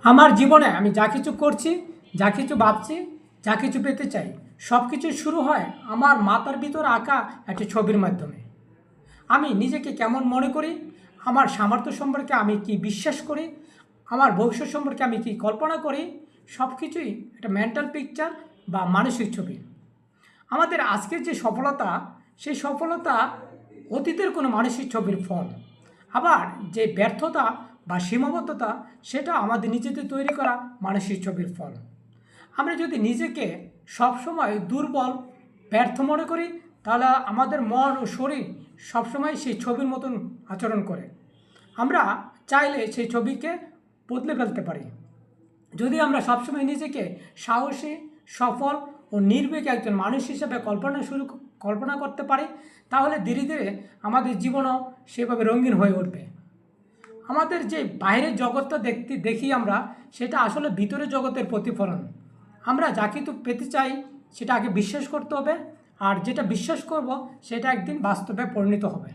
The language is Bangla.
আমার জীবনে আমি যা কিছু করছি, যা কিছু ভাবছি, যা কিছু পেতে চাই, সব কিছু শুরু হয় আমার মাথার ভিতর আঁকা একটা ছবির মাধ্যমে। আমি নিজেকে কেমন মনে করি, আমার সামর্থ্য সম্পর্কে আমি কি বিশ্বাস করি, আমার ভবিষ্যৎ সম্পর্কে আমি কি কল্পনা করি, সব কিছুই একটা মেন্টাল পিকচার বা মানসিক ছবি। আমাদের আজকের যে সফলতা, সেই সফলতা অতীতের কোনো মানসিক ছবির ফল। আবার যে ব্যর্থতা বা সীমাবদ্ধতা, সেটা আমাদের নিজেদের তৈরি করা মানসিক ছবির ফল। আমরা যদি নিজেকে সবসময় দুর্বল, ব্যর্থ মনে করি, তাহলে আমাদের মন ও শরীর সবসময় সেই ছবির মতন আচরণ করে। আমরা চাইলে সেই ছবিকে বদলে ফেলতে পারি। যদি আমরা সবসময় নিজেকে সাহসী, সফল ও নির্ভীক একজন মানুষ হিসেবে কল্পনা করতে পারি, তাহলে ধীরে ধীরে আমাদের জীবনও সেভাবে রঙিন হয়ে উঠবে। আমাদের যে বাইরের জগৎটা দেখি আমরা, সেটা আসলে ভিতরের জগতের প্রতিফলন। আমরা যা কিছু পেতে চাই সেটা আগে বিশ্বাস করতে হবে, আর যেটা বিশ্বাস করব সেটা একদিন বাস্তবে পরিণত হবে।